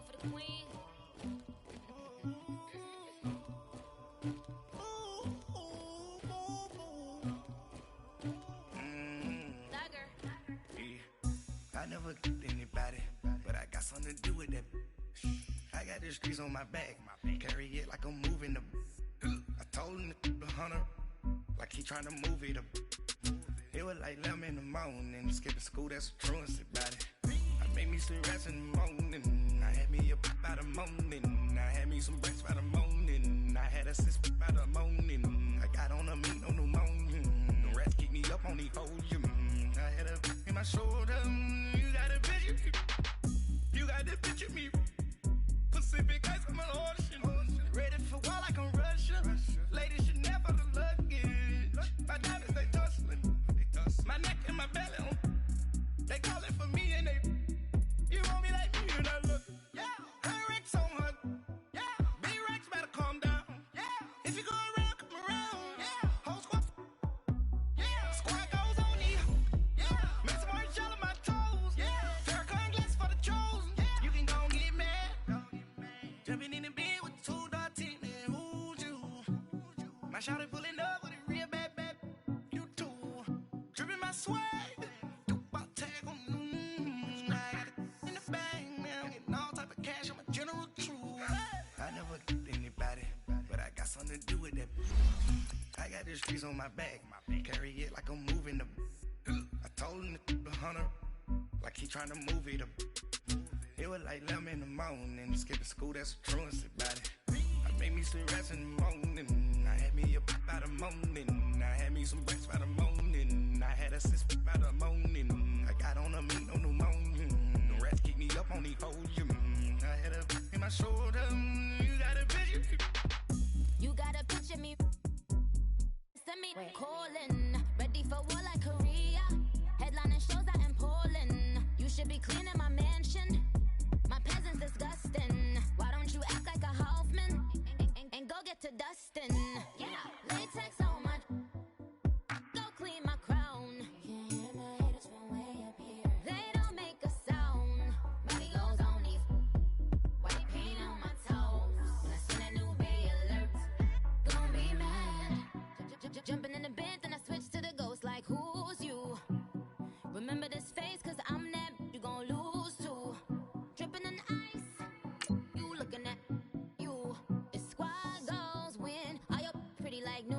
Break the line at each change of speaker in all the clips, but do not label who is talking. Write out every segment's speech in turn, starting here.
for the queen.
I never killed anybody, but I got something to do with that. I got the streets on my back, carry it like I'm moving the. I told him to 100, like he trying to move it up. It was like 11 in the morning, skipping school, that's the truancy about it. I made me some rest in the morning, I had me up by the morning, I had me some breaks by the morning, I had a sis by the morning, I got on a meat, no pneumonia, the rats keep me up on the podium, I had a in my shoulder, you got a picture, you got the picture me, Pacific ice on my ocean, ready for war like I'm Russia, ladies should never the luggage, my diamonds they tussling, my neck and my belly on, they call it for me and they, you want me like me and I look, yeah, her Rex on her, yeah, B-Rex better calm down, yeah, if you go around, come around, yeah, whole squad, yeah, squad goes on me, yeah, make some orange gel on my toes, yeah, Farrakhan glass for the chosen, yeah, you can go and get mad, jumping in the bed with 2 dark teeth, man, who's you, my shawty pulling up with a real bad, you too, dripping my swag, I never killed anybody, but I got something to do with that. I got the streets on my back, carry it like I'm moving the. I told him to 100, like he trying to move it up. It was like 11 in the morning, skipping school, that's the truancy about it. I made me some rest in the morning, I had me up by the morning, I had me some breaks by the morning, I had a sis by the morning, I got on a meat, no pneumonia, the rats keep me up on the podium, I had a in my shoulder, you got a picture,
You got a picture me. Send me calling, ready for war like Korea. Headlining shows out in Poland. You should be cleaning my mansion. My peasants disgusting. Why don't you act like a Hoffman and go get to Dustin? Yeah, latex on my. Go clean my crown. Can't hear my haters from way up here. They don't make a sound. Money goes on these. White paint on my toes. When I send a new bay alert, gonna be mad. Jumping in the bed, then I switch to the ghost like who's you? Remember this face, cause I'm that you gon' lose too. Dripping in ice, you looking at you. It's squad goals win. Are you pretty like no?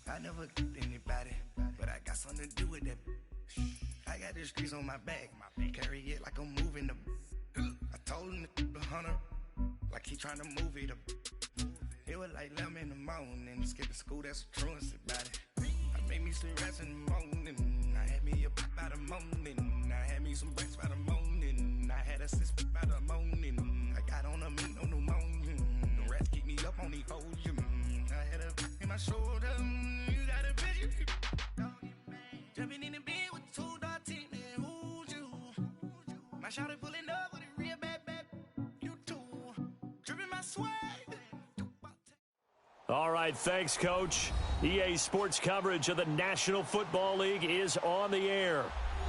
I never killed anybody, but I got something to do with that. I got the streets on my back, carry it like I'm moving the. I told him to 100, like he trying to move it up. It was like 11 in the morning, skipping school, that's the truancy about it. I made me some rest in the morning, I had me up by the morning, I had me some breaks by the morning, I had a sis by the morning, I got on a meat, no pneumonia, the rats keep me up on the podium, I had a in my shoulder, you got a picture, jumping in the bed with 2 dark teeth, man, who's you? My shawty pulling up with a real bad, you too, dripping my swag.
All right, thanks, Coach. EA Sports coverage of the National Football League is on the air.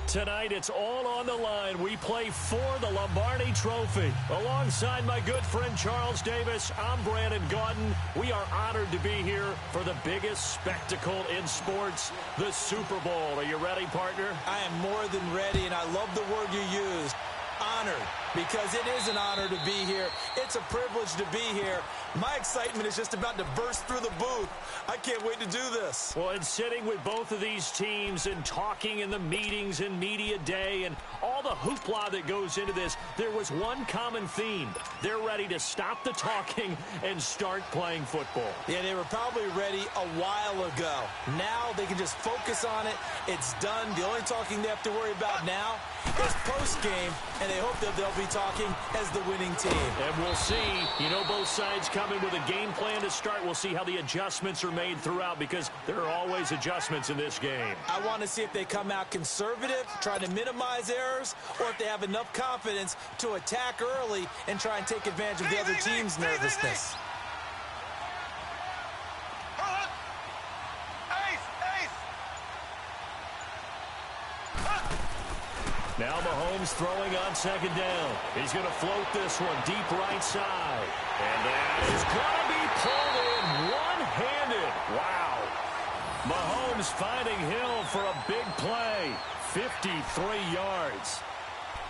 Tonight, it's all on the line. We play for the Lombardi Trophy. Alongside my good friend Charles Davis, I'm Brandon Gaudin. We are honored to be here for the biggest spectacle in sports, the Super Bowl. Are you ready, partner?
I am more than ready, and I love the word you used. Honored, because it is an honor to be here. It's a privilege to be here. My excitement is just about to burst through the booth. I can't wait to do this.
Well, and sitting with both of these teams and talking in the meetings and media day and all the hoopla that goes into this, there was one common theme. They're ready to stop the talking and start playing football.
Yeah, they were probably ready a while ago. Now they can just focus on it. It's done. The only talking they have to worry about now is post-game, and they hope that they'll be talking as the winning team.
And we'll see. You know, both sides coming with a game plan to start. We'll see how the adjustments are made throughout, because there are always adjustments in this game.
I want to see if they come out conservative, trying to minimize errors, or if they have enough confidence to attack early and try and take advantage of the other team's nervousness.
Now Mahomes throwing on second down. He's going to float this one deep right side. And that is going to be pulled in one-handed. Wow. Mahomes finding Hill for a big play. 53 yards.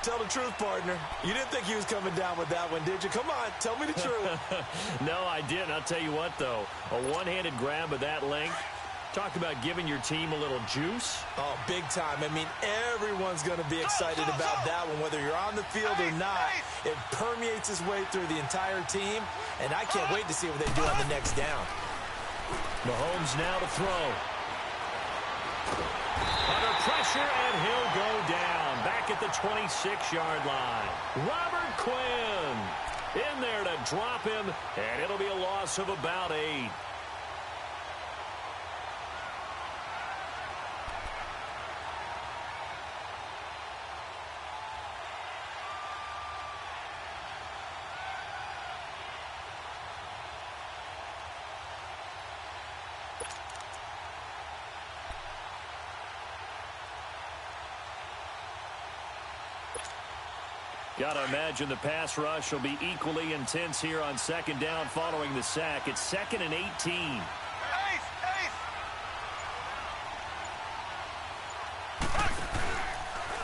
Tell the truth, partner. You didn't think he was coming down with that one, did you? Come on, tell me the truth.
No, I didn't. I'll tell you what, though. A one-handed grab of that length. Talk about giving your team a little juice.
Oh, big time. I mean, everyone's going to be excited about that one, whether you're on the field or not. It permeates its way through the entire team, and I can't wait to see what they do on the next down.
Mahomes now to throw. Under pressure, and he'll go down. Back at the 26-yard line. Robert Quinn in there to drop him, and it'll be a loss of about 8. Got to imagine the pass rush will be equally intense here on second down following the sack. It's 2nd and 18.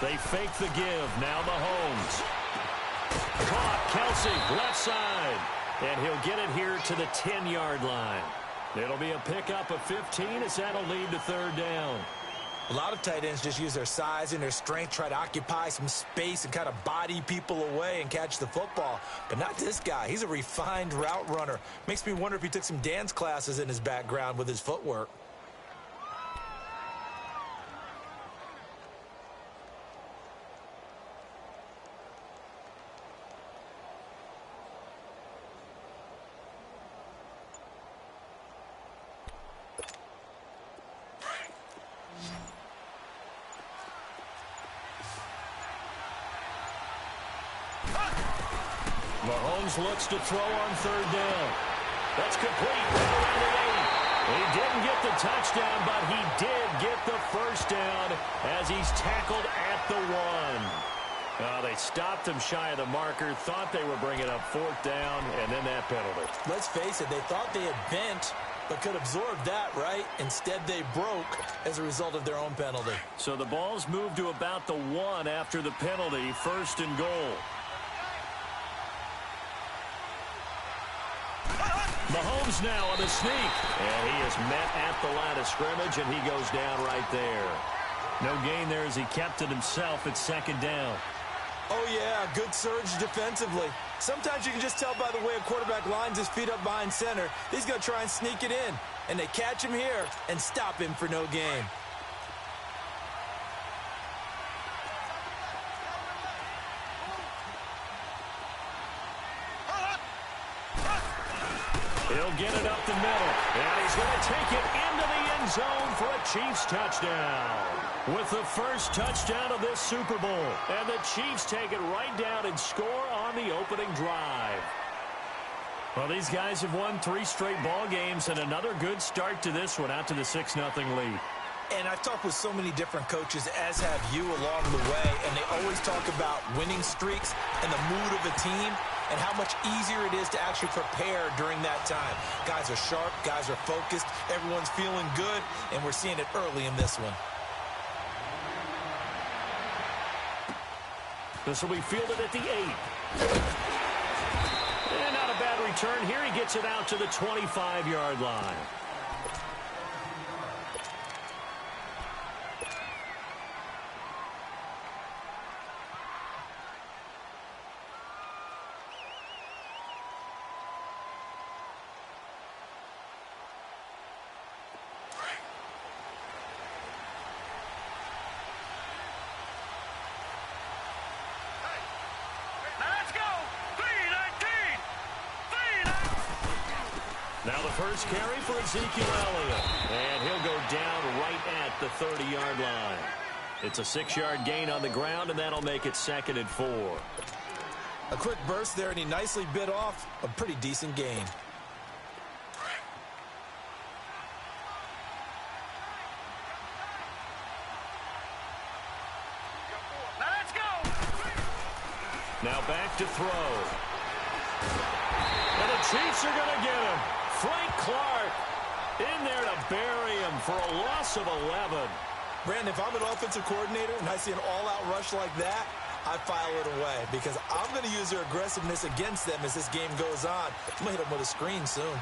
They fake the give. Now Mahomes. Caught. Kelsey, left side. And he'll get it here to the 10-yard line. It'll be a pickup of 15 as that'll lead to third down.
A lot of tight ends just use their size and their strength, try to occupy some space and kind of body people away and catch the football. But not this guy. He's a refined route runner. Makes me wonder if he took some dance classes in his background with his footwork.
Mahomes looks to throw on third down. That's complete. Around the 8. He didn't get the touchdown, but he did get the first down as he's tackled at the 1. They stopped him shy of the marker, thought they were bringing up fourth down, and then that penalty.
Let's face it, they thought they had bent, but could absorb that, right? Instead, they broke as a result of their own penalty.
So the ball's moved to about the 1 after the penalty, 1st and goal. Mahomes now on the sneak. And he is met at the line of scrimmage, and he goes down right there. No gain there as he kept it himself at second down.
Oh, yeah, good surge defensively. Sometimes you can just tell by the way a quarterback lines his feet up behind center. He's going to try and sneak it in. And they catch him here and stop him for no gain.
He'll get it up the middle, and he's going to take it into the end zone for a Chiefs touchdown. With the first touchdown of this Super Bowl, and the Chiefs take it right down and score on the opening drive. Well, these guys have won 3 straight ball games, and another good start to this one, out to the 6-0 lead.
And I've talked with so many different coaches, as have you, along the way, and they always talk about winning streaks and the mood of a team and how much easier it is to actually prepare during that time. Guys are sharp, guys are focused, everyone's feeling good, and we're seeing it early in this one.
This will be fielded at the 8. And not a bad return here. He gets it out to the 25-yard line. Now the first carry for Ezekiel Elliott. And he'll go down right at the 30-yard line. It's a 6-yard gain on the ground, and that'll make it 2nd and 4.
A quick burst there, and he nicely bit off a pretty decent gain.
Now let's go!
Now back to throw. And the Chiefs are going to get him. Frank Clark in there to bury him for a loss of 11.
Brandon, if I'm an offensive coordinator and I see an all-out rush like that, I file it away because I'm going to use their aggressiveness against them as this game goes on. I'm going to hit them with a screen soon.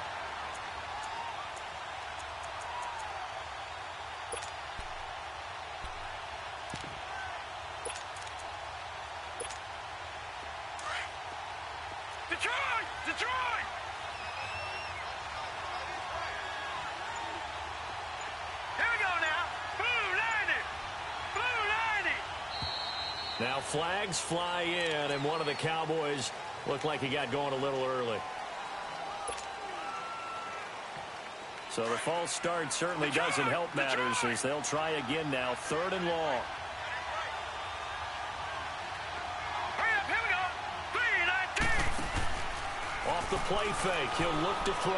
Detroit! Detroit! Here we go now. Blue 90! Blue 90!
Now flags fly in, and one of the Cowboys looked like he got going a little early. So the false start certainly doesn't help matters as they'll try again now, 3rd and long. Off the play fake, he'll look to throw.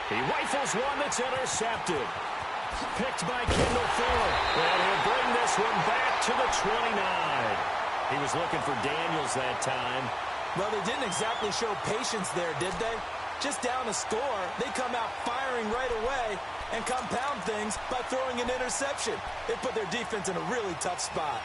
He rifles one that's intercepted. Picked by Kendall Fuller. And he'll bring this one back to the 29. He was looking for Daniels that time.
Well, they didn't exactly show patience there, did they? Just down a score, they come out firing right away and compound things by throwing an interception. They put their defense in a really tough spot.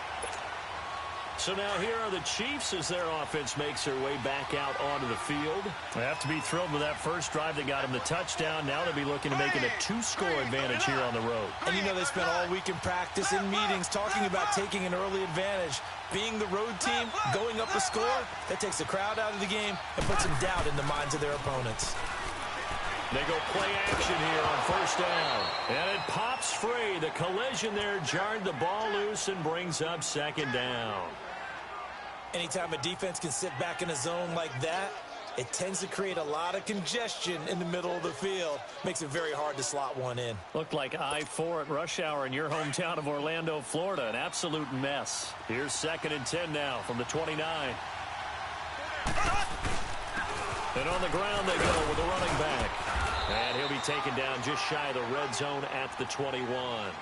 So now here are the Chiefs as their offense makes their way back out onto the field. They have to be thrilled with that first drive that got them the touchdown. Now they'll be looking to make it a 2-score advantage here on the road.
And you know they spent all week in practice, in meetings, talking about taking an early advantage. Being the road team, going up a score, that takes the crowd out of the game and puts some doubt in the minds of their opponents.
They go play action here on 1st down. And it pops free. The collision there jarred the ball loose and brings up 2nd down.
Anytime a defense can sit back in a zone like that, it tends to create a lot of congestion in the middle of the field. Makes it very hard to slot one in.
Looked like I-4 at rush hour in your hometown of Orlando, Florida. An absolute mess. Here's 2nd and 10 now from the 29. And on the ground they go with the running back. And he'll be taken down just shy of the red zone at the 21.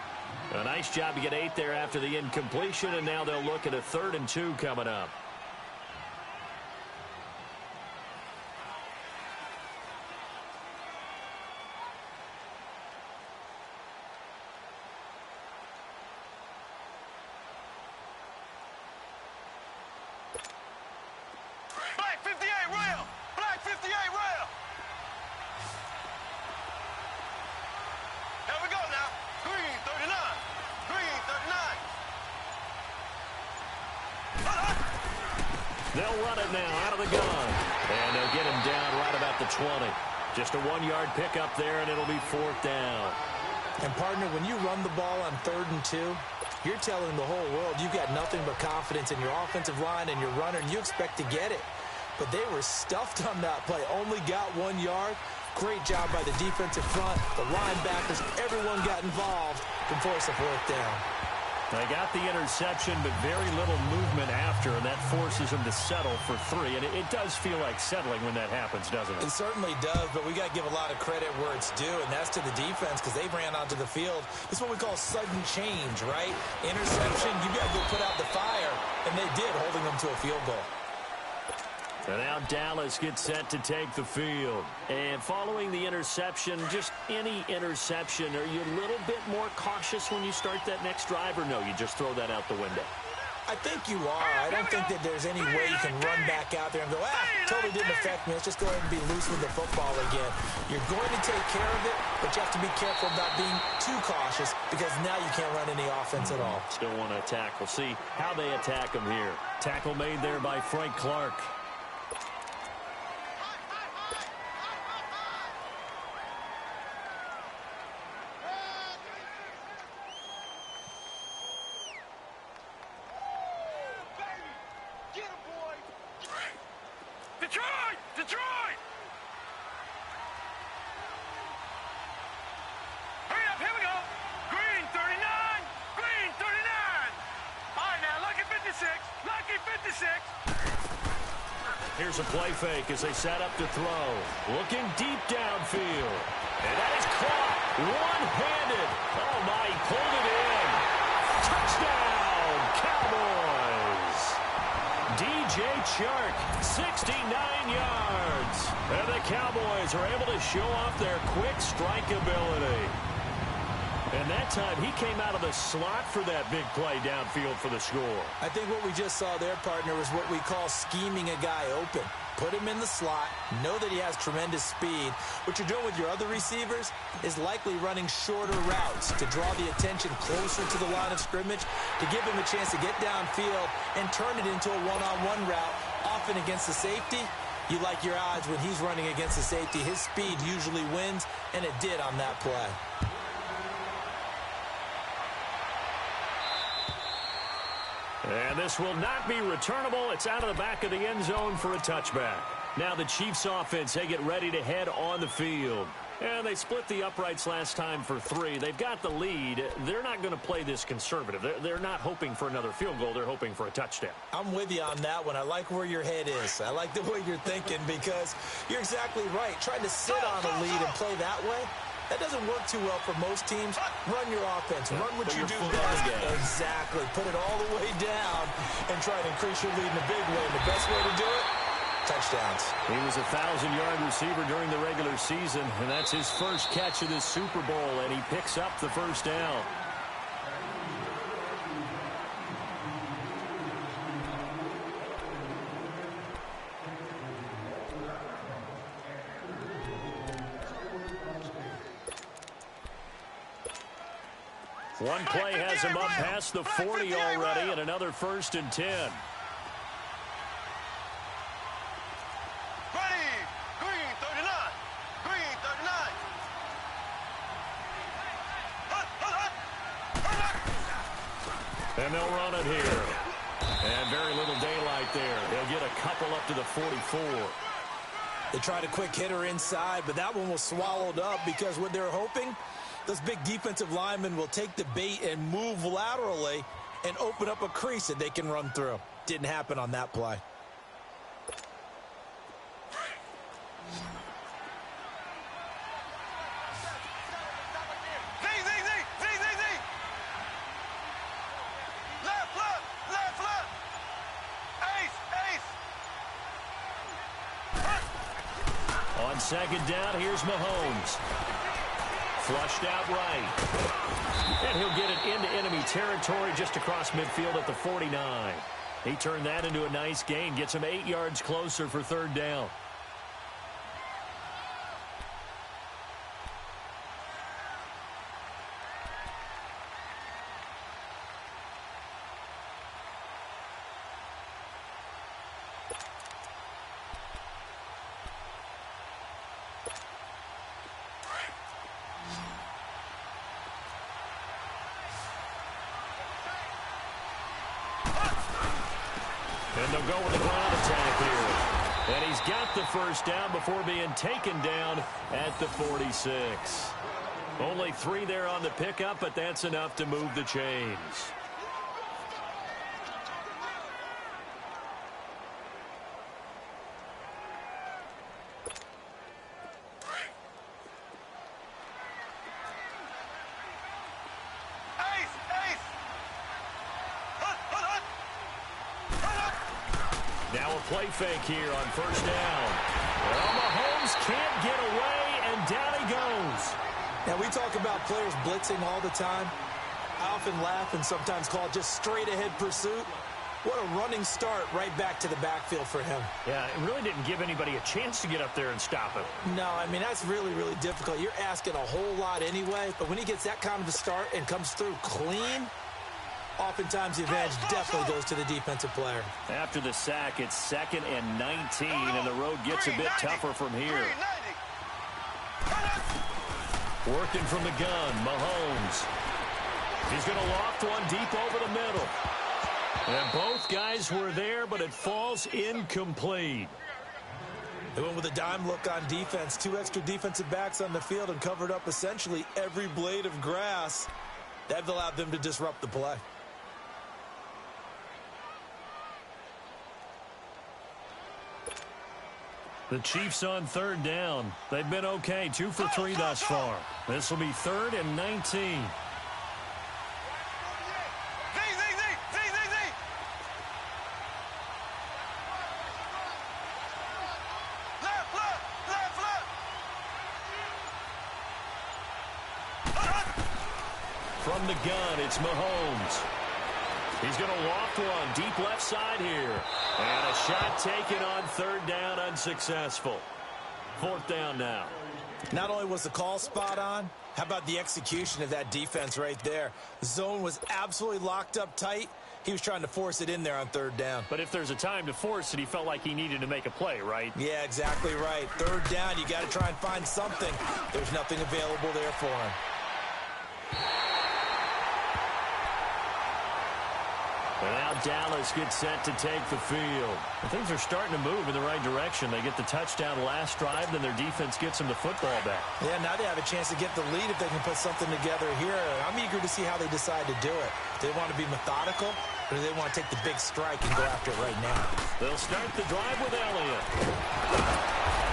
A nice job to get 8 there after the incompletion, and now they'll look at a 3rd and 2 coming up.
Black 58 rail! Black 58 rail! Here we go now. Green 39. Green 39.
They'll run it now out of the gun. And they'll get him down right about the 20. Just a 1-yard pickup there, and it'll be 4th down.
And, partner, when you run the ball on 3rd and 2, you're telling the whole world you've got nothing but confidence in your offensive line and your runner, and you expect to get it. But they were stuffed on that play. Only got 1 yard. Great job by the defensive front. The linebackers, everyone got involved to force a 4th down.
They got the interception, but very little movement after, and that forces them to settle for 3. And it does feel like settling when that happens, doesn't it?
It certainly does, but we got to give a lot of credit where it's due, and that's to the defense because they ran onto the field. It's what we call sudden change, right? Interception, you got to go put out the fire, and they did, holding them to a field goal.
And now Dallas gets set to take the field. And following the interception, just any interception, are you a little bit more cautious when you start that next drive, or no, you just throw that out the window?
I think you are. I don't think that there's any way you can run back out there and go, totally didn't affect me. Let's just go ahead and be loose with the football again. You're going to take care of it, but you have to be careful about being too cautious because now you can't run any offense at all.
Still want to attack. We'll see how they attack him here. Tackle made there by Frank Clark.
Detroit! Detroit! Hurry up, here we go. Green 39. Green 39. All right, now, lucky 56. Lucky 56.
Here's a play fake as they set up to throw. Looking deep downfield. And that is caught one-handed. Oh, my, he pulled it in. Touchdown, Cowboys! DJ Chark, 69 yards. And the Cowboys are able to show off their quick strike ability. And that time, he came out of the slot for that big play downfield for the score.
I think what we just saw there, partner, was what we call scheming a guy open. Put him in the slot, know that he has tremendous speed. What you're doing with your other receivers is likely running shorter routes to draw the attention closer to the line of scrimmage, to give him a chance to get downfield and turn it into a one-on-one route, often against the safety. You like your odds when he's running against the safety. His speed usually wins, and it did on that play.
And this will not be returnable. It's out of the back of the end zone for a touchback. Now the Chiefs offense, they get ready to head on the field. And they split the uprights last time for 3. They've got the lead. They're not going to play this conservative. They're not hoping for another field goal. They're hoping for a touchdown.
I'm with you on that one. I like where your head is. I like the way you're thinking because you're exactly right. Trying to sit on a lead and play that way, that doesn't work too well for most teams. Run your offense. Run what you do best. Exactly. Put it all the way down and try to increase your lead in a big way. And the best way to do it, touchdowns.
He was a 1,000-yard receiver during the regular season, and that's his first catch of this Super Bowl, and he picks up the first down. One play has him up past the 40 already, and another 1st and 10.
Ready, green 39, green 39.
And they'll run it here. And very little daylight there. They'll get a couple up to the 44.
They tried a quick hitter inside, but that one was swallowed up because what they're hoping, those big defensive linemen will take the bait and move laterally and open up a crease that they can run through. Didn't happen on that play.
On 2nd down, here's Mahomes. Flushed out right. And he'll get it into enemy territory just across midfield at the 49. He turned that into a nice gain. Gets him 8 yards closer for 3rd down. And they'll go with the ground attack here. And he's got the first down before being taken down at the 46. Only 3 there on the pickup, but that's enough to move the chains. Now a play fake here on 1st down. Well, Mahomes can't get away, and down he goes.
Now, we talk about players blitzing all the time. I often laugh and sometimes call it just straight-ahead pursuit. What a running start right back to the backfield for him.
Yeah, it really didn't give anybody a chance to get up there and stop him.
No, I mean, that's really, really difficult. You're asking a whole lot anyway, but when he gets that kind of a start and comes through clean, oftentimes the advantage definitely goes to the defensive player.
After the sack, it's 2nd and 19, and the road gets a bit tougher from here. Working from the gun, Mahomes. He's going to loft one deep over the middle. And both guys were there, but it falls incomplete.
They went with a dime look on defense. 2 extra defensive backs on the field and covered up essentially every blade of grass. That allowed them to disrupt the play.
The Chiefs on 3rd down. They've been okay, 2 for 3 thus far. This will be 3rd and 19. From the gun, it's Mahomes. He's going to loft one deep left side here. And a shot taken on third down, unsuccessful. Fourth down now.
Not only was the call spot on, how about the execution of that defense right there? The zone was absolutely locked up tight. He was trying to force it in there on third down.
But if there's a time to force it, he felt like he needed to make a play, right?
Yeah, exactly right. Third down, you got to try and find something. There's nothing available there for him.
And now Dallas gets set to take the field. And things are starting to move in the right direction. They get the touchdown last drive, then their defense gets them the football back.
Yeah, now they have a chance to get the lead if they can put something together here. I'm eager to see how they decide to do it. Do they want to be methodical, or do they want to take the big strike and go after it right now?
They'll start the drive with Elliott.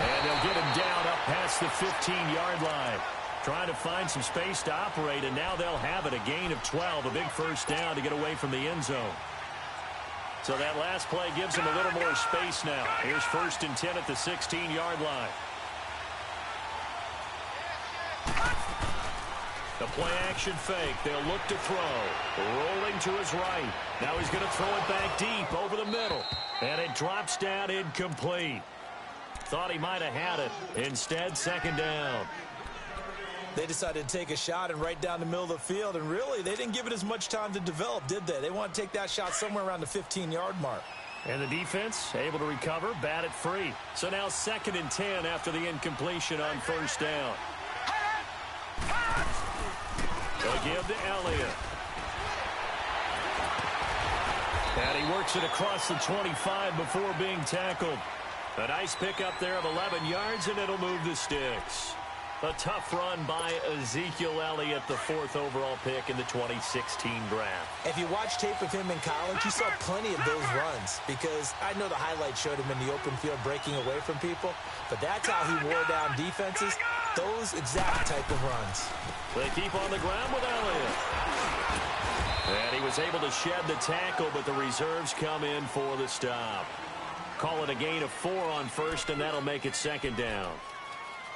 And they'll get him down up past the 15-yard line. Trying to find some space to operate, and now they'll have it. A gain of 12, a big first down to get away from the end zone. So that last play gives them a little more space now. Here's 1st and 10 at the 16-yard line. The play-action fake. They'll look to throw. Rolling to his right. Now he's going to throw it back deep over the middle. And it drops down incomplete. Thought he might have had it. Instead, second down.
They decided to take a shot and right down the middle of the field, and really, they didn't give it as much time to develop, did they? They want to take that shot somewhere around the 15-yard mark.
And the defense able to recover, bat it free. So now 2nd and 10 after the incompletion on first down. They'll give to Elliott. And he works it across the 25 before being tackled. A nice pickup there of 11 yards, and it'll move the sticks. A tough run by Ezekiel Elliott, the 4th overall pick in the 2016 draft.
If you watch tape of him in college, you saw plenty of those runs, because I know the highlights showed him in the open field breaking away from people, but that's how he wore down defenses, those exact type of runs.
They keep on the ground with Elliott. And he was able to shed the tackle, but the reserves come in for the stop. Call it a gain of 4 on first, and that'll make it second down.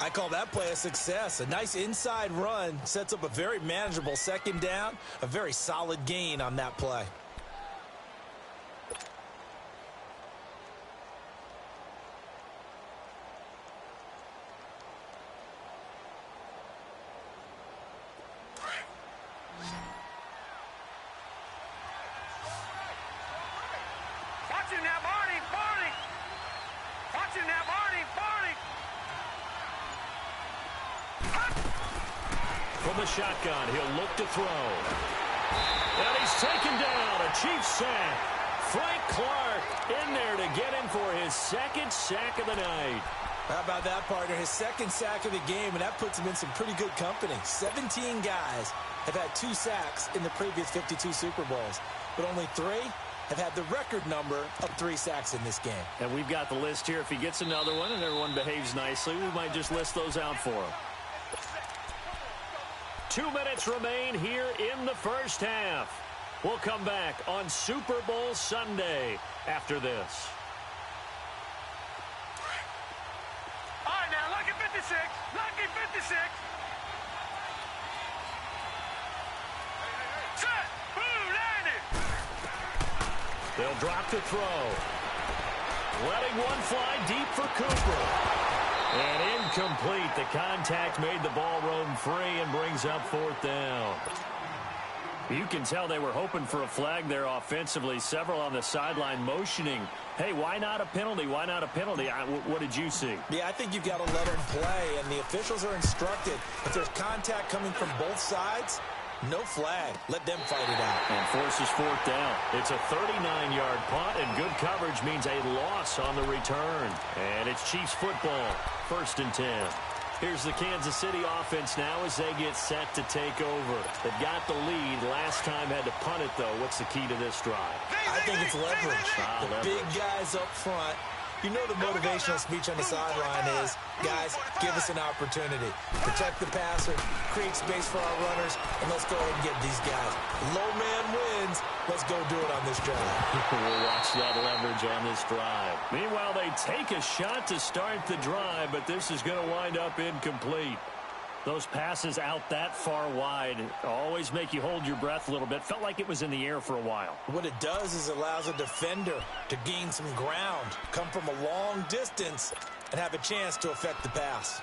I call that play a success. A nice inside run sets up a very manageable second down, a very solid gain on that play.
Watch him now, Barney! Barney! Watch him now, Barney! Barney!
From the shotgun, he'll look to throw. And he's taken down. A Chiefs sack. Frank Clark in there to get him for his 2nd sack of the night.
How about that, partner? His 2nd sack of the game, and that puts him in some pretty good company. 17 guys have had 2 sacks in the previous 52 Super Bowls, but only 3 have had the record number of 3 sacks in this game.
And we've got the list here. If he gets another one and everyone behaves nicely, we might just list those out for him. 2 minutes remain here in the first half. We'll come back on Super Bowl Sunday after this.
All right, now, lucky 56. Lucky 56. Set. Boom, landed.
They'll drop to throw. Letting one fly deep for Cooper. And incomplete. The contact made the ball roam free and brings up 4th down. You can tell they were hoping for a flag there offensively. Several on the sideline motioning. Hey, why not a penalty? Why not a penalty? What did you see?
Yeah, I think you've got to let them play, and the officials are instructed. If there's contact coming from both sides, no flag. Let them fight it out.
And forces 4th down. It's a 39-yard punt, and good coverage means a loss on the return. And it's Chiefs football, 1st and 10. Here's the Kansas City offense now as they get set to take over. They've got the lead. Last time had to punt it, though. What's the key to this drive?
I think it's leverage. The big guys up front. You know the motivational speech on the sideline is, guys, give us an opportunity. Protect the passer, create space for our runners, and let's go ahead and get these guys. Low man wins. Let's go do it on this drive.
We'll watch that leverage on this drive. Meanwhile, they take a shot to start the drive, but this is going to wind up incomplete. Those passes out that far wide always make you hold your breath a little bit. Felt like it was in the air for a while.
What it does is it allows a defender to gain some ground, come from a long distance, and have a chance to affect the pass.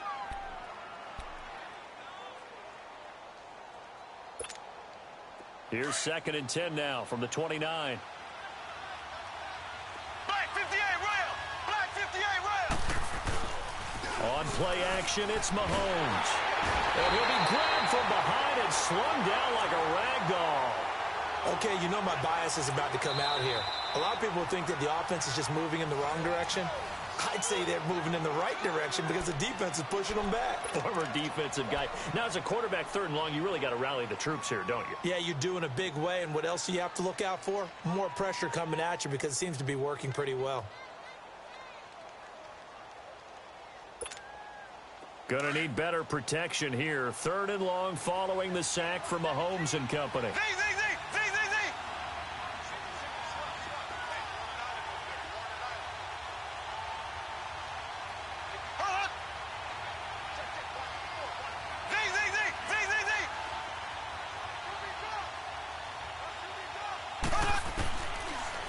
Here's 2nd and 10 now from the 29.
Black 58 rail! Black 58 rail!
On play action, it's Mahomes. And he'll be grabbed from behind and slung down like a rag doll.
Okay, you know my bias is about to come out here. A lot of people think that the offense is just moving in the wrong direction. I'd say they're moving in the right direction because the defense is pushing them back.
Former defensive guy. Now, as a quarterback 3rd and long, you really got to rally the troops here, don't you?
Yeah, you do in a big way. And what else do you have to look out for? More pressure coming at you because it seems to be working pretty well.
Gonna need better protection here. 3rd and long following the sack from Mahomes and company.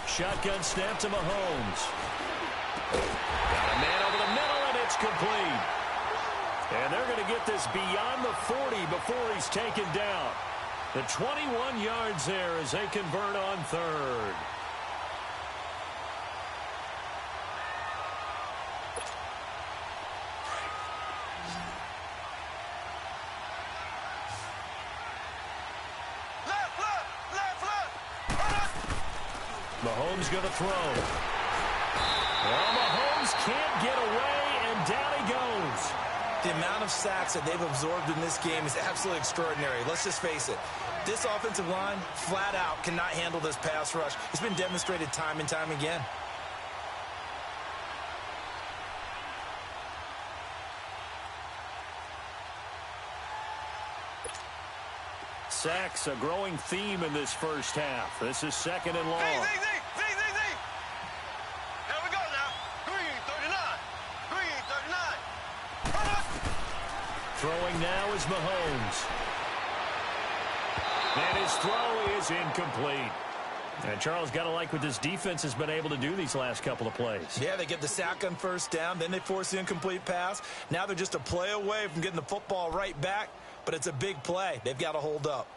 Shotgun snap to Mahomes. Got a man over the middle, and it's complete. And they're going to get this beyond the 40 before he's taken down. The 21 yards there as they convert on 3rd. Mahomes going to throw. Well, Mahomes can't get away, and down he goes.
The amount of sacks that they've absorbed in this game is absolutely extraordinary. Let's just face it. This offensive line, flat out, cannot handle this pass rush. It's been demonstrated time and time again.
Sacks, a growing theme in this first half. This is 2nd and long.
Here we go now. Green 39. Green 39.
Throwing now is Mahomes. And his throw is incomplete. And Charles, got to like what this defense has been able to do these last couple of plays.
Yeah, they get the sack on 1st down, then they force the incomplete pass. Now they're just a play away from getting the football right back, but it's a big play. They've got to hold up.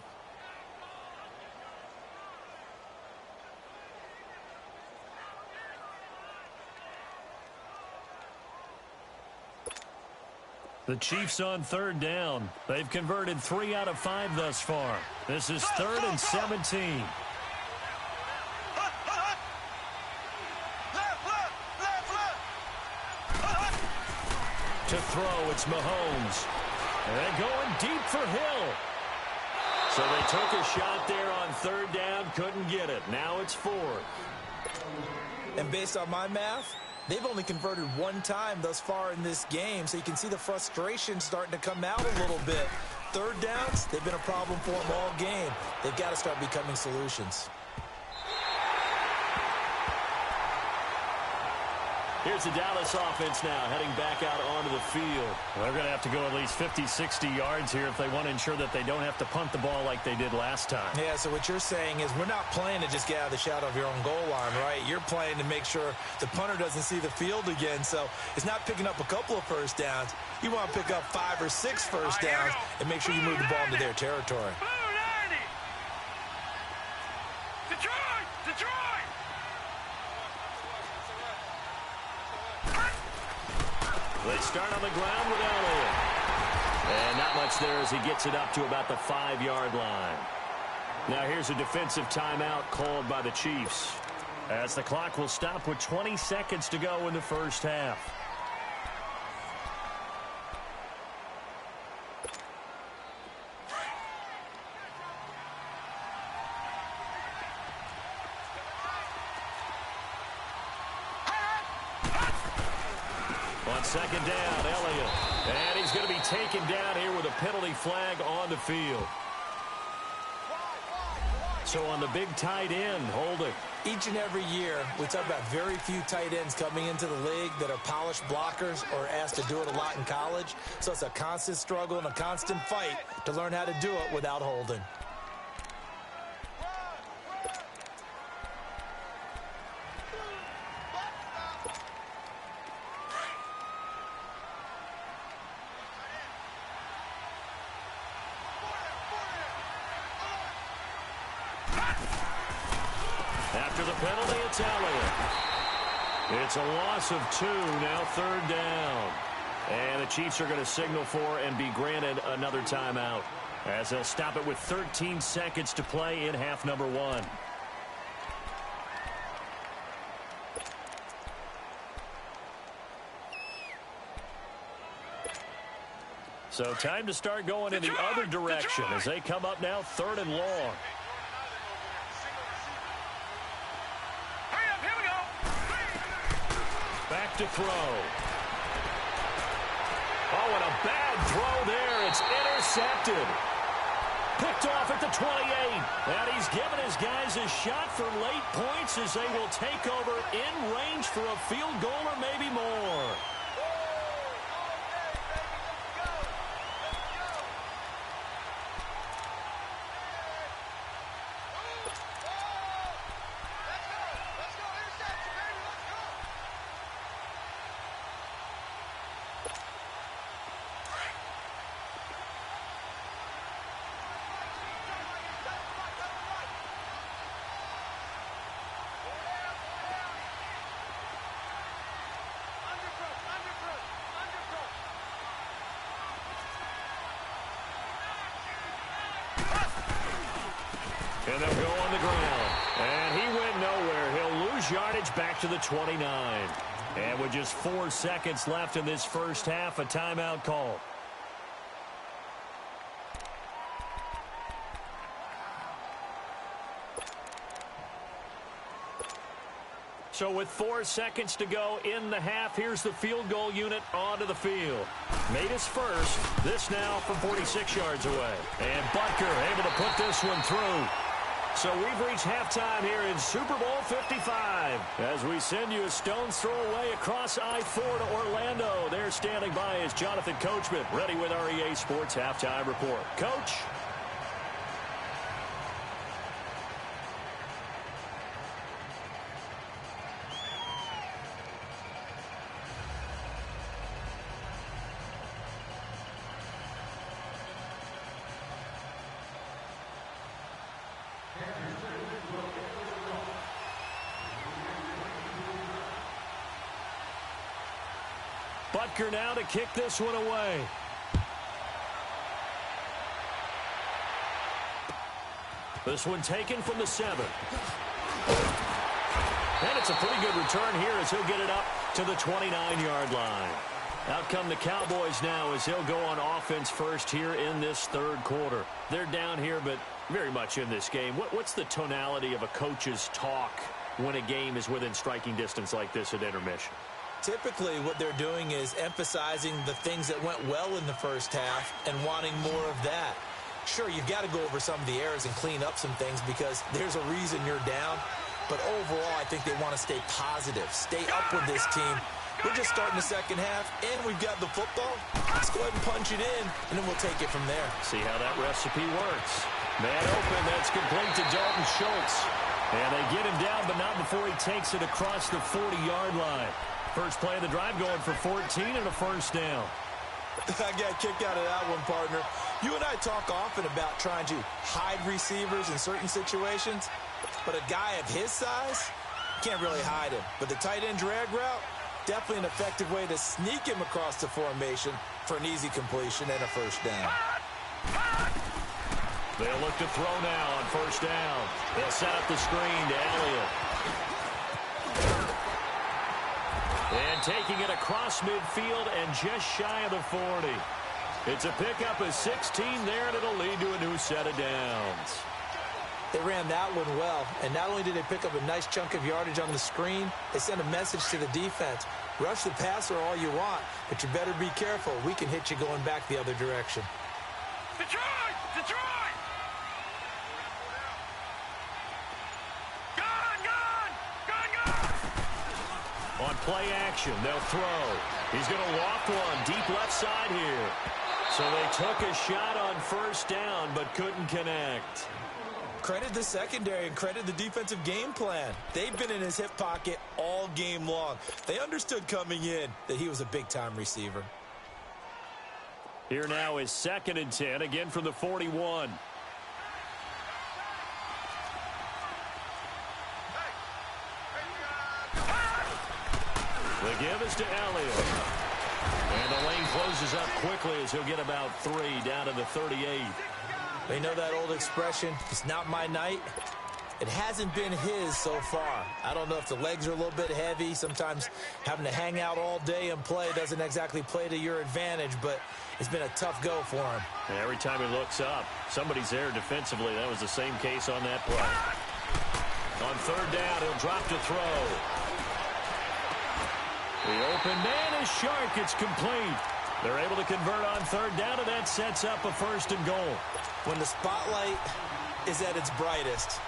The Chiefs on 3rd down. They've converted 3 out of 5 thus far. This is 3rd and 17. To throw, it's Mahomes. And they're going deep for Hill. So they took a shot there on 3rd down, couldn't get it. Now it's 4th.
And based on my math, they've only converted 1 time thus far in this game, so you can see the frustration starting to come out a little bit. 3rd downs, they've been a problem for them all game. They've got to start becoming solutions.
Here's the Dallas offense now, heading back out onto the field. They're going to have to go at least 50, 60 yards here if they want to ensure that they don't have to punt the ball like they did last time.
Yeah, so what you're saying is we're not playing to just get out of the shadow of your own goal line, right? You're playing to make sure the punter doesn't see the field again, so it's not picking up a couple of 1st downs. You want to pick up 5 or 6 1st downs and make sure you move the ball into their territory.
Detroit! Detroit!
They start on the ground with Elliott. And not much there as he gets it up to about the 5-yard line. Now here's a defensive timeout called by the Chiefs, as the clock will stop with 20 seconds to go in the first half. On 2nd down, Elliott. And he's going to be taken down here with a penalty flag on the field. So on the big tight end, holding.
Each and every year, we talk about very few tight ends coming into the league that are polished blockers or asked to do it a lot in college. So it's a constant struggle and a constant fight to learn how to do it without holding.
After the penalty, it's Elliott. It's a loss of 2, now 3rd down. And the Chiefs are going to signal for and be granted another timeout, as they'll stop it with 13 seconds to play in half number 1. So time to start going in the other direction as they come up now 3rd and long. Back to throw. Oh, and a bad throw there. It's intercepted. Picked off at the 28. And he's given his guys a shot for late points as they will take over in range for a field goal or maybe more. And they'll go on the ground. And he went nowhere. He'll lose yardage back to the 29. And with just 4 seconds left in this first half, a timeout call. So with 4 seconds to go in the half, here's the field goal unit onto the field. Made his first. This now from 46 yards away. And Butker able to put this one through. So we've reached halftime here in Super Bowl 55. As we send you a stone's throw away across I-4 to Orlando. There standing by is Jonathan Coachman, ready with our EA Sports Halftime Report. Coach? Butker now to kick this one away. This one taken from the 7. And it's a pretty good return here as he'll get it up to the 29-yard line. Out come the Cowboys now as they'll go on offense first here in this 3rd quarter. They're down here, but very much in this game. What's the tonality of a coach's talk when a game is within striking distance like this at intermission?
Typically, what they're doing is emphasizing the things that went well in the first half and wanting more of that. Sure, you've got to go over some of the errors and clean up some things because there's a reason you're down. But overall, I think they want to stay positive, stay up with this team. We're just starting the second half, and we've got the football. Let's go ahead and punch it in, and then we'll take it from there.
See how that recipe works. Man open, that's complete to Dalton Schultz. And they get him down, but not before he takes it across the 40-yard line. First play of the drive going for 14 and a first down.
I got a kick out of that one, partner. You and I talk often about trying to hide receivers in certain situations, but a guy of his size, can't really hide him. But the tight end drag route, definitely an effective way to sneak him across the formation for an easy completion and a first down.
They'll look to throw now on first down. They'll set up the screen to Elliott. And taking it across midfield and just shy of the 40. It's a pickup of 16 there, and it'll lead to a new set of downs.
They ran that one well, and not only did they pick up a nice chunk of yardage on the screen, they sent a message to the defense. Rush the passer all you want, but you better be careful. We can hit you going back the other direction.
Detroit! Detroit!
play action. They'll throw. He's going to loft one deep left side here. So they took a shot on first down but couldn't connect.
Credit the secondary and credit the defensive game plan. They've been in his hip pocket all game long. They understood coming in that he was a big-time receiver.
Here now is 2nd and 10, again from the 41. The give is to Elliott. And the lane closes up quickly as he'll get about 3 down to the 38.
They know that old expression, it's not my night. It hasn't been his so far. I don't know if the legs are a little bit heavy. Sometimes having to hang out all day and play doesn't exactly play to your advantage, but it's been a tough go for him.
And every time he looks up, somebody's there defensively. That was the same case on that play. On 3rd down, he'll drop to throw. The open man is Shark. It's complete. They're able to convert on 3rd down, and that sets up a 1st and goal.
When the spotlight is at its brightest,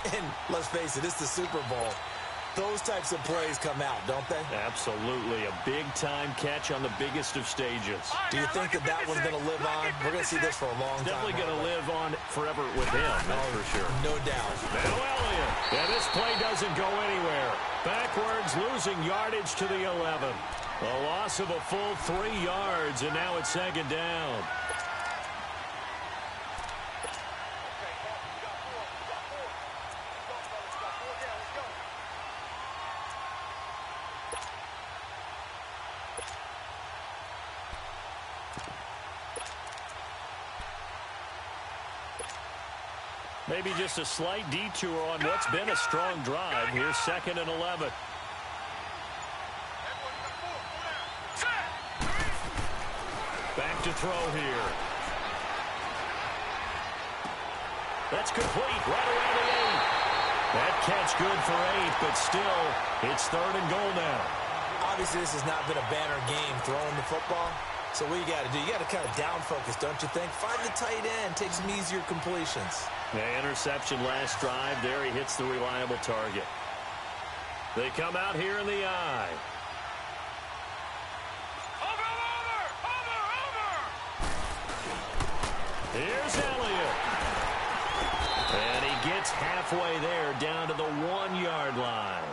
and let's face it, it's the Super Bowl, those types of plays come out, don't they?
Absolutely. A big-time catch on the biggest of stages.
Do you think that one's going to live on? We're going to see this for a long time.
Definitely going to live on forever with him, that's for sure.
No doubt.
Now Elliott. And this play doesn't go anywhere. Backwards, losing yardage to the 11. A loss of a full 3 yards, and now it's 2nd down. Maybe just a slight detour on what's been a strong drive. Here's 2nd and 11. Back to throw here. That's complete right around the 8. That catch good for 8, but still, it's 3rd and goal now.
Obviously, this has not been a banner game throwing the football. So what you got to do, you got to kind of down focus, don't you think? Find the tight end, take some easier completions.
The interception last drive. There he hits the reliable target. They come out here in the eye. Here's Elliott. And he gets halfway there down to the 1-yard line.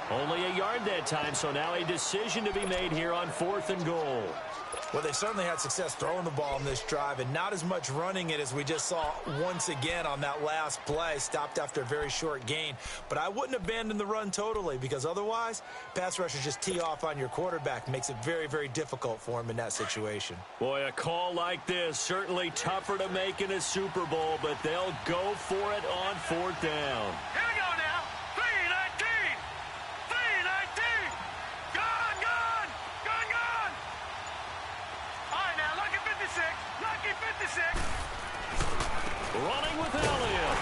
Only a yard that time, so now a decision to be made here on 4th and goal.
Well, they certainly had success throwing the ball in this drive and not as much running it as we just saw once again on that last play. Stopped after a very short gain. But I wouldn't abandon the run totally because otherwise, pass rushers just tee off on your quarterback. Makes it very, very difficult for him in that situation.
Boy, a call like this, certainly tougher to make in a Super Bowl, but they'll go for it on 4th down.
Here we go now. 3-19. 3-19. Gone. All right, now, lucky 56. Lucky 56.
Running with Elliott.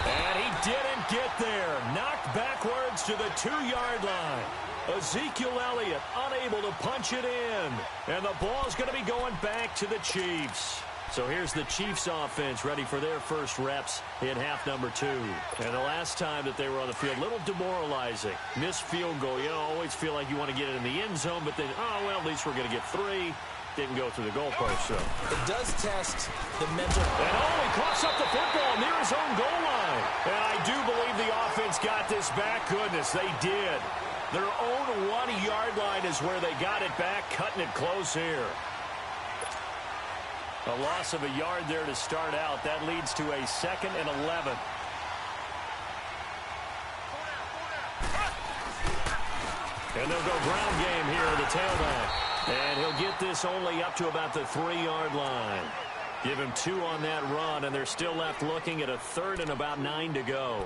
And he didn't get there. Knocked backwards to the 2-yard line. Ezekiel Elliott unable to punch it in. And the ball's going to be going back to the Chiefs. So here's the Chiefs offense ready for their first reps in half number 2. And the last time that they were on the field, a little demoralizing. Missed field goal. You always feel like you want to get it in the end zone, but then, oh, well, at least we're going to get 3. Didn't go through the goalpost, so.
It does test the mental.
And he coughs up the football near his own goal line. And I do believe the offense got this back. Goodness, they did. Their own 1-yard line is where they got it back, cutting it close here. A loss of a yard there to start out. That leads to a 2nd and 11. And they'll go ground game here at the tailback. And he'll get this only up to about the 3-yard line. Give him 2 on that run, and they're still left looking at a 3rd and about 9 to go.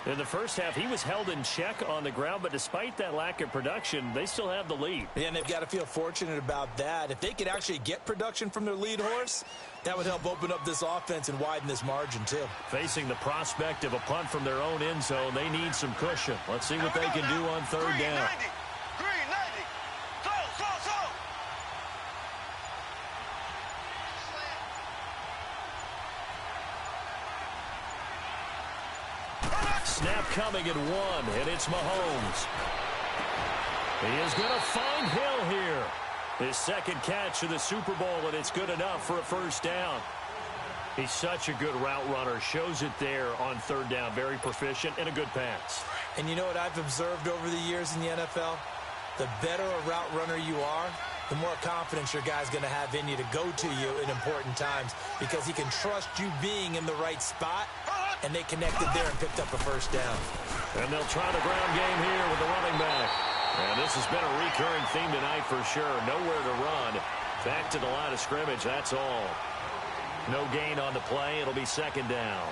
In the first half, he was held in check on the ground, but despite that lack of production, they still have the lead.
Yeah, and they've got to feel fortunate about that. If they could actually get production from their lead horse, that would help open up this offense and widen this margin, too.
Facing the prospect of a punt from their own end zone, they need some cushion. Let's see what they can do on 3rd down.
Green 90. Slow.
Snap coming at 1, and it's Mahomes. He is going to find Hill here. His second catch of the Super Bowl, and it's good enough for a first down. He's such a good route runner. Shows it there on third down. Very proficient and a good pass.
And you know what I've observed over the years in the NFL? The better a route runner you are, the more confidence your guy's going to have in you to go to you in important times because he can trust you being in the right spot, and they connected there and picked up a first down.
And they'll try the ground game here with the running back. And this has been a recurring theme tonight for sure. Nowhere to run. Back to the line of scrimmage, that's all. No gain on the play. It'll be second down.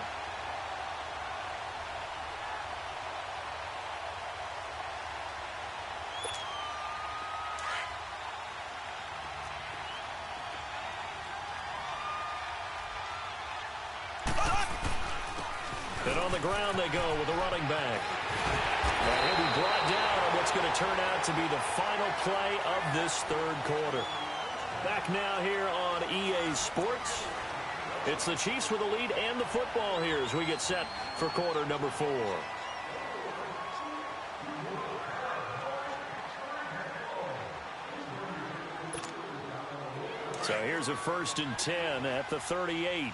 And on the ground they go with a running back. And he'll be brought down on what's going to turn out to be the final play of this third quarter. Back now here on EA Sports. It's the Chiefs with the lead and the football here as we get set for quarter number 4. So here's a 1st and 10 at the 38.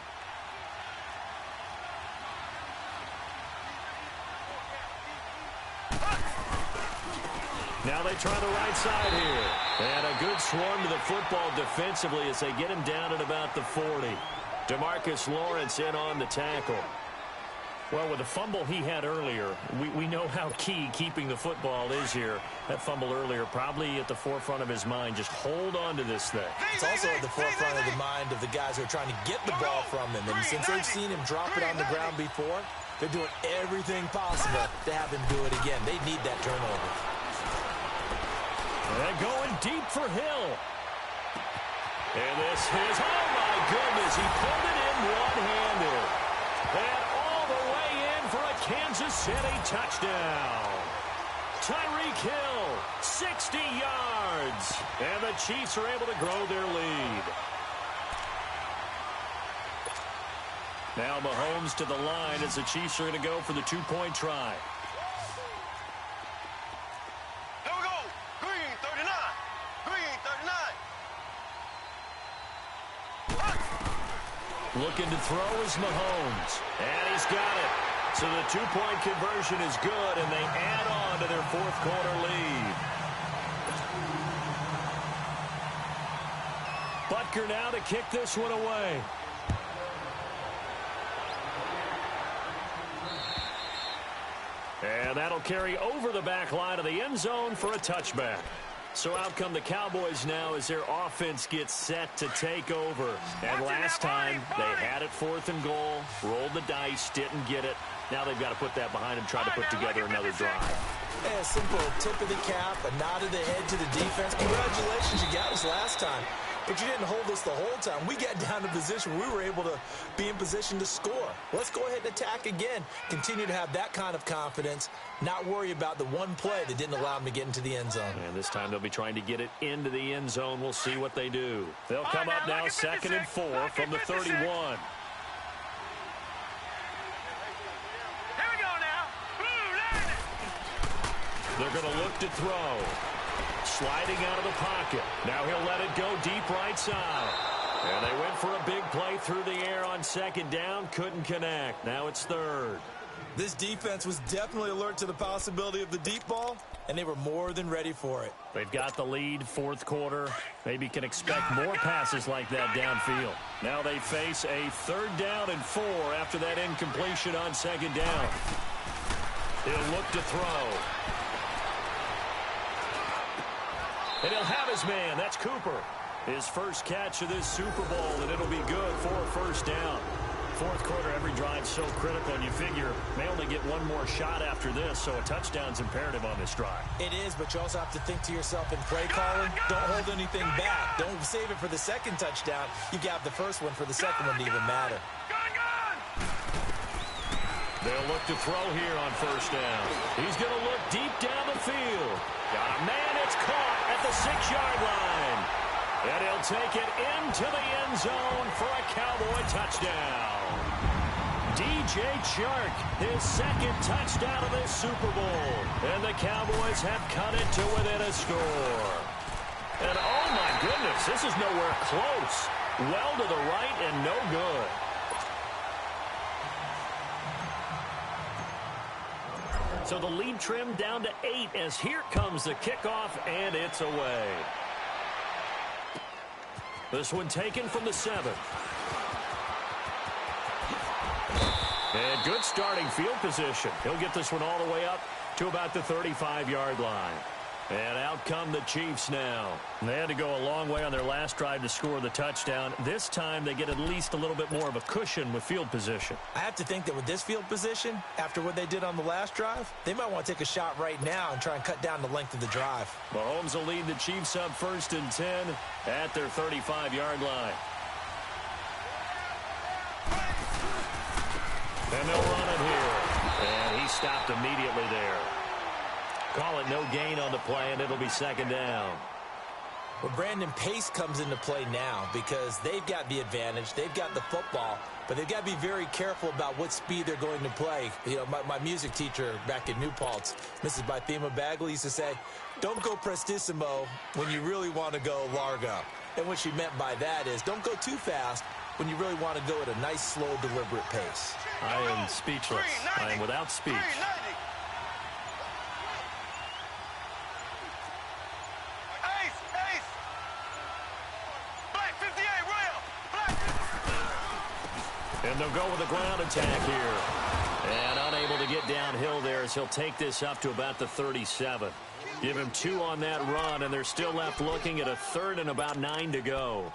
Now they try the right side here. And a good swarm to the football defensively as they get him down at about the 40. DeMarcus Lawrence in on the tackle. Well, with the fumble he had earlier, we know how key keeping the football is here. That fumble earlier probably at the forefront of his mind. Just hold on to this thing.
It's also at the forefront of the mind of the guys who are trying to get the ball from him. And since they've seen him drop it on the ground before, they're doing everything possible to have him do it again. They need that turnover.
And going deep for Hill. And this is, oh my goodness, he pulled it in one-handed. And all the way in for a Kansas City touchdown. Tyreek Hill, 60 yards. And the Chiefs are able to grow their lead. Now Mahomes to the line as the Chiefs are going to go for the two-point try. Looking to throw is Mahomes. And he's got it. So the two-point conversion is good, and they add on to their fourth quarter lead. Butker now to kick this one away. And that'll carry over the back line of the end zone for a touchback. So out come the Cowboys now as their offense gets set to take over. And last time, they had it 4th and goal, rolled the dice, didn't get it. Now they've got to put that behind them, try to put together another drive.
A simple tip of the cap, a nod of the head to the defense. Congratulations, you got us last time. But you didn't hold us the whole time. We got down to position where we were able to be in position to score. Let's go ahead and attack again. Continue to have that kind of confidence. Not worry about the one play that didn't allow them to get into the end zone.
And this time they'll be trying to get it into the end zone. We'll see what they do. They'll come up now 2nd and 4 from the 31.
Here we go now.
They're going to look to throw. Sliding out of the pocket. Now he'll let it go deep right side. And they went for a big play through the air on 2nd down. Couldn't connect. Now it's 3rd.
This defense was definitely alert to the possibility of the deep ball, and they were more than ready for it.
They've got the lead, 4th quarter. Maybe can expect more passes like that downfield. Now they face a 3rd down and 4 after that incompletion on 2nd down. He'll look to throw. And he'll have his man. That's Cooper. His first catch of this Super Bowl, and it'll be good for a 1st down. 4th quarter, every drive so critical, and you figure may only get one more shot after this, so a touchdown's imperative on this drive.
It is, but you also have to think to yourself in play calling, don't hold anything back. Don't save it for the second touchdown. You got the first one for the second one to even matter.
They'll look to throw here on 1st down. He's going to look deep down the field. Got a man, it's caught at the 6-yard line. And he'll take it into the end zone for a Cowboy touchdown. DJ Chark, his second touchdown of this Super Bowl. And the Cowboys have cut it to within a score. And oh my goodness, this is nowhere close. Well to the right and no good. So the lead trimmed down to 8 as here comes the kickoff, and it's away. This one taken from the 7. And good starting field position. He'll get this one all the way up to about the 35-yard line. And out come the Chiefs now. They had to go a long way on their last drive to score the touchdown. This time they get at least a little bit more of a cushion with field position.
I have to think that with this field position, after what they did on the last drive, they might want to take a shot right now and try and cut down the length of the drive.
Mahomes will lead the Chiefs up 1st and 10 at their 35-yard line. And they'll run it here. And he stopped immediately there. Call it no gain on the play, and it'll be 2nd down.
Well, Brandon, pace comes into play now because they've got the advantage. They've got the football, but they've got to be very careful about what speed they're going to play. You know, my music teacher back in New Paltz, Mrs. Bythema Bagley, used to say, don't go prestissimo when you really want to go largo. And what she meant by that is don't go too fast when you really want to go at a nice, slow, deliberate pace.
I am speechless. I am without speech. And they'll go with a ground attack here. And unable to get downhill there as he'll take this up to about the 37. Give him 2 on that run, and they're still left looking at a 3rd and about 9 to go.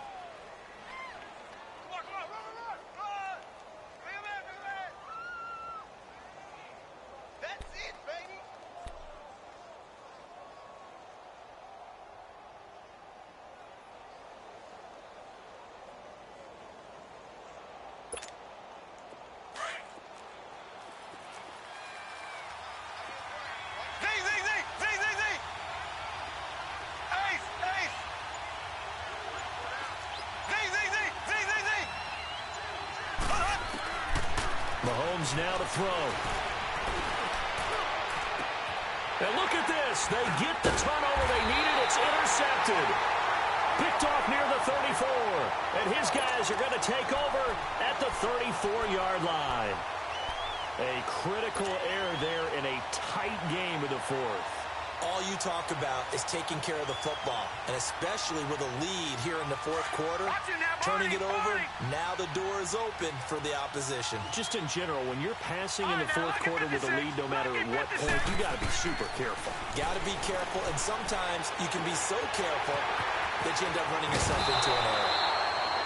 Mahomes now to throw. And look at this. They get the turnover they needed. It's intercepted. Picked off near the 34. And his guys are going to take over at the 34-yard line. A critical error there in a tight game in the 4th.
All you talk about is taking care of the football, and especially with a lead here in the 4th quarter, turning it over, now the door is open for the opposition.
Just in general, when you're passing in the 4th quarter with a lead, no matter at what point, you got to be super careful.
Got to be careful, and sometimes you can be so careful that you end up running yourself into an error.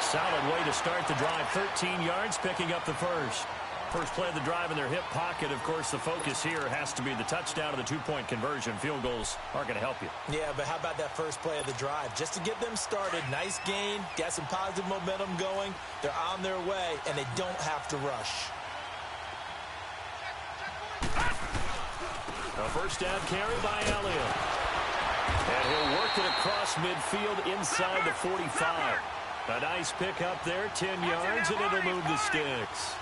Solid way to start the drive, 13 yards, picking up the first. First play of the drive in their hip pocket. Of course, the focus here has to be the touchdown of the 2-point conversion. Field goals aren't going to help you.
Yeah, but how about that first play of the drive? Just to get them started, nice gain, got some positive momentum going. They're on their way, and they don't have to rush.
A first down carry by Elliott. And he'll work it across midfield inside the 45. A nice pick up there, 10 yards, and it'll move the sticks.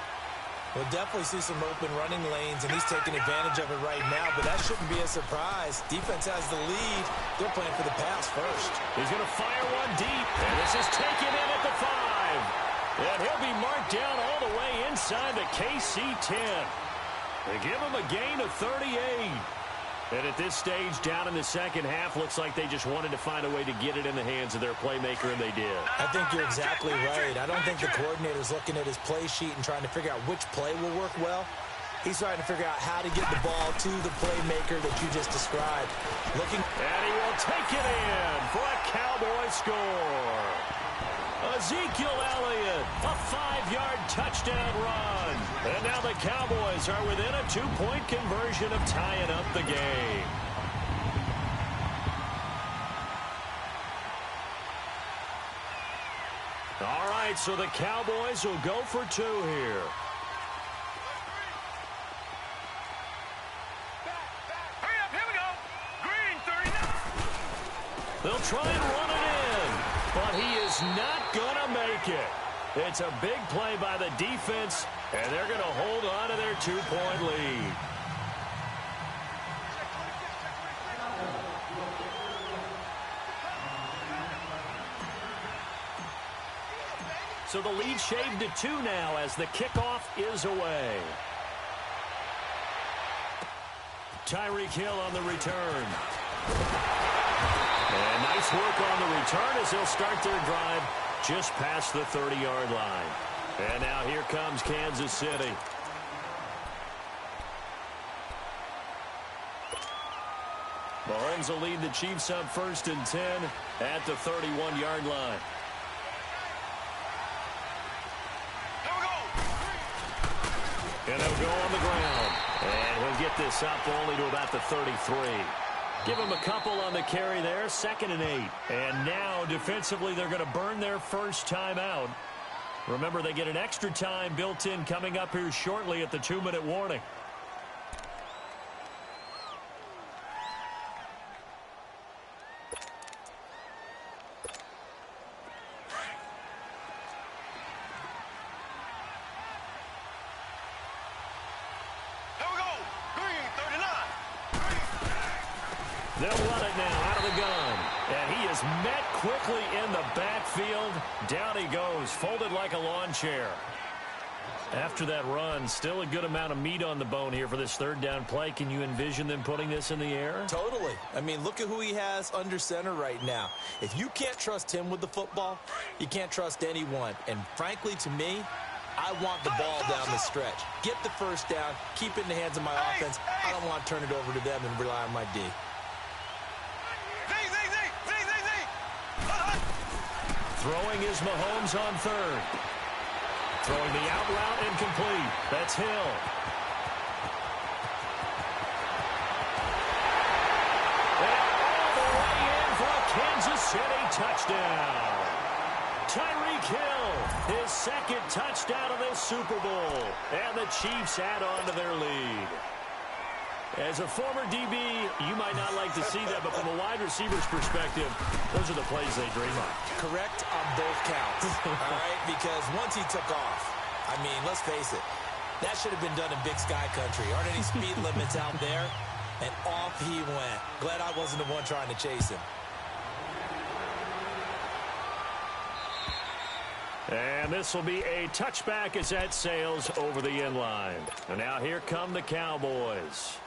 We'll definitely see some open running lanes, and he's taking advantage of it right now, but that shouldn't be a surprise. Defense has the lead. They're playing for the pass first.
He's going to fire one deep, and this is taken in at the 5. And he'll be marked down all the way inside the KC 10. They give him a gain of 38. And at this stage, down in the second half, looks like they just wanted to find a way to get it in the hands of their playmaker, and they did.
I think you're exactly right. I don't think the coordinator's looking at his play sheet and trying to figure out which play will work well. He's trying to figure out how to get the ball to the playmaker that you just described. And
he will take it in for a Cowboy score. Ezekiel Elliott, a 5-yard touchdown run. And now the Cowboys are within a 2-point conversion of tying up the game. All right, so the Cowboys will go for 2 here.
Hurry up, here we go. Green, 39.
They'll try and run it in, but he is not going to make it. It's a big play by the defense, And they're going to hold on to their 2-point lead. So the lead shaved to 2 now as the kickoff is away. Tyreek Hill on the return. And nice work on the return as they'll start their drive just past the 30-yard line. And now here comes Kansas City. Mahomes will lead the Chiefs up 1st and 10 at the 31-yard line. And they'll go on the ground. And he'll get this up only to about the 33. Give him a couple on the carry there, 2nd and 8. And now, defensively, they're going to burn their first time out. Remember, they get an extra time built in coming up here shortly at the 2-minute warning. They'll run it now out of the gun. And he is met quickly in the backfield. Down he goes, folded like a lawn chair. After that run, still a good amount of meat on the bone here for this 3rd down play. Can you envision them putting this in the air?
Totally. I mean, look at who he has under center right now. If you can't trust him with the football, you can't trust anyone. And frankly, to me, I want the ball down the stretch. Get the first down, keep it in the hands of my offense. I don't want to turn it over to them and rely on my D.
Throwing is Mahomes on 3rd. Throwing the out route incomplete. That's Hill. And all the way in for a Kansas City touchdown. Tyreek Hill, his 2nd touchdown of this Super Bowl. And the Chiefs add on to their lead. As a former DB, you might not like to see that, but from a wide receiver's perspective, those are the plays they dream of.
Correct on both counts, all right? Because once he took off, I mean, let's face it, that should have been done in Big Sky Country. Aren't any speed limits out there? And off he went. Glad I wasn't the one trying to chase him.
And this will be a touchback as that sails over the end line. And now here come the Cowboys.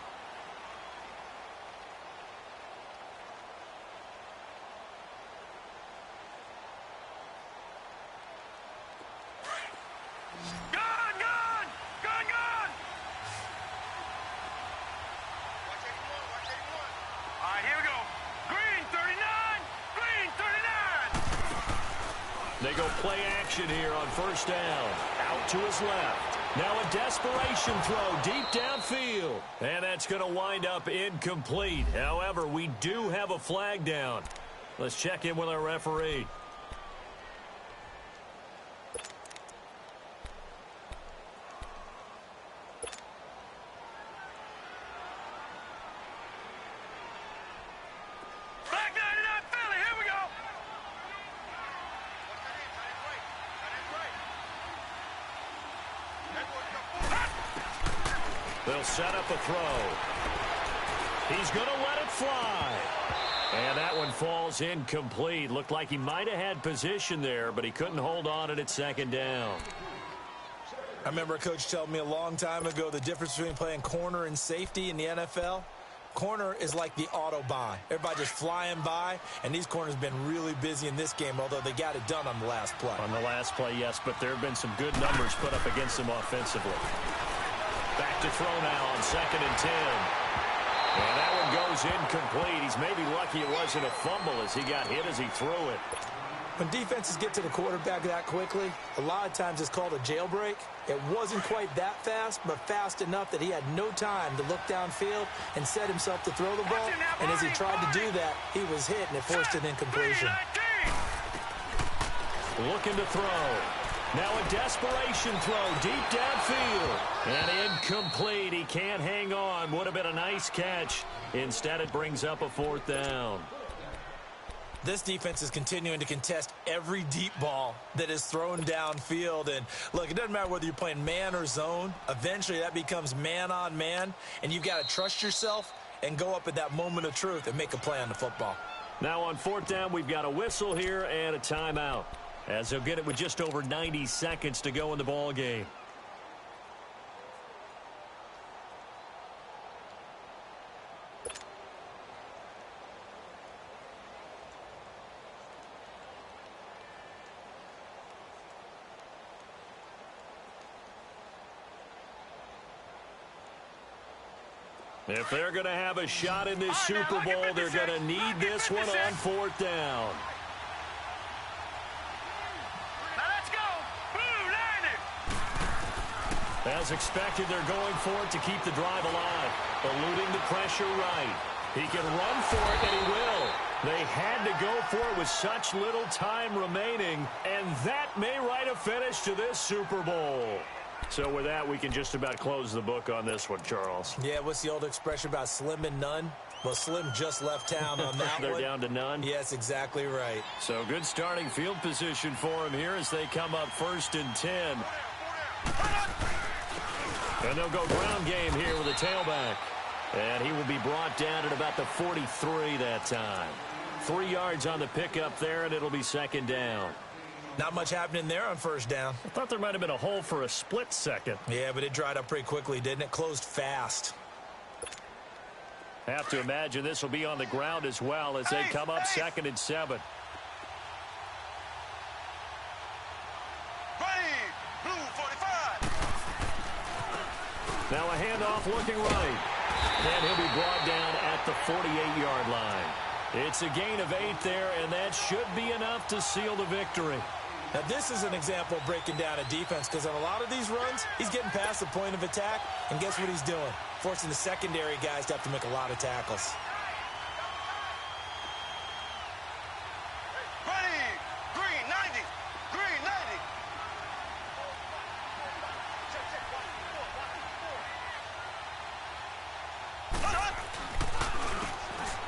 They go play action here on 1st down. Out to his left. Now a desperation throw deep downfield. And that's going to wind up incomplete. However, we do have a flag down. Let's check in with our referee. They'll set up a throw. He's going to let it fly. And that one falls incomplete. Looked like he might have had position there, but he couldn't hold on at 2nd down.
I remember a coach telling me a long time ago the difference between playing corner and safety in the NFL. Corner is like the Autobahn. Everybody just flying by, and these corners have been really busy in this game, although they got it done on the last play.
On the last play, yes, but there have been some good numbers put up against them offensively. Back to throw now on 2nd and 10. And that one goes incomplete. He's maybe lucky it wasn't a fumble as he got hit as he threw it.
When defenses get to the quarterback that quickly, a lot of times it's called a jailbreak. It wasn't quite that fast, but fast enough that he had no time to look downfield and set himself to throw the ball. And as he tried to do that, he was hit, and it forced an incompletion.
Looking to throw. Now a desperation throw deep downfield. And incomplete. He can't hang on. Would have been a nice catch. Instead, it brings up a 4th down.
This defense is continuing to contest every deep ball that is thrown downfield. And, look, it doesn't matter whether you're playing man or zone. Eventually, that becomes man-on-man, and you've got to trust yourself and go up at that moment of truth and make a play on the football.
Now on 4th down, we've got a whistle here and a timeout, as they'll get it with just over 90 seconds to go in the ball game. If they're going to have a shot in this Super Bowl, they're going to need this one on 4th down.
Now let's go. Blue line it.
As expected, they're going for it to keep the drive alive. Eluding the pressure right. He can run for it, and he will. They had to go for it with such little time remaining, and that may write a finish to this Super Bowl. So with that, we can just about close the book on this one, Charles.
Yeah, what's the old expression about slim and none? Well, Slim just left town on that
They're
one.
down to none?
Yes, exactly right.
So good starting field position for him here as they come up 1st and 10. And they'll go ground game here with a tailback. And he will be brought down at about the 43 that time. 3 yards on the pickup there, and it'll be 2nd down.
Not much happening there on 1st down.
I thought there might have been a hole for a split second.
Yeah, but it dried up pretty quickly, didn't it? Closed fast.
Have to imagine this will be on the ground as well as they come up 2nd and 7.
Blue 45.
Now a handoff looking right. And he'll be brought down at the 48-yard line. It's a gain of 8 there, and that should be enough to seal the victory.
Now, this is an example of breaking down a defense because on a lot of these runs, he's getting past the point of attack, and guess what he's doing? Forcing the secondary guys to have to make a lot of tackles.
Green 90. Green 90.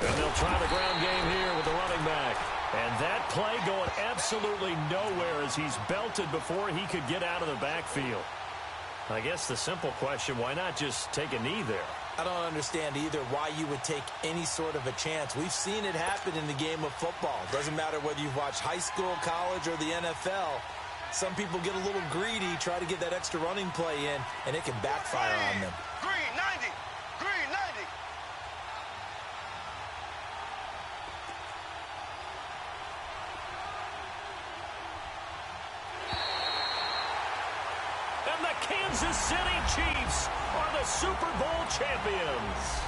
And they'll try the ground game here with the running back. And that play going absolutely nowhere as he's belted before he could get out of the backfield. I guess the simple question, why not just take a knee there?
I don't understand either why you would take any sort of a chance. We've seen it happen in the game of football. Doesn't matter whether you've watched high school, college, or the NFL. Some people get a little greedy, try to get that extra running play in, and it can backfire on them.
Green 90. Green 90.
And the Kansas City Chiefs are the Super Bowl champions.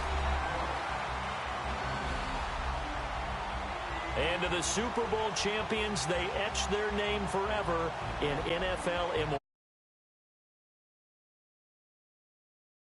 And to the Super Bowl champions, they etch their name forever in NFL immortality.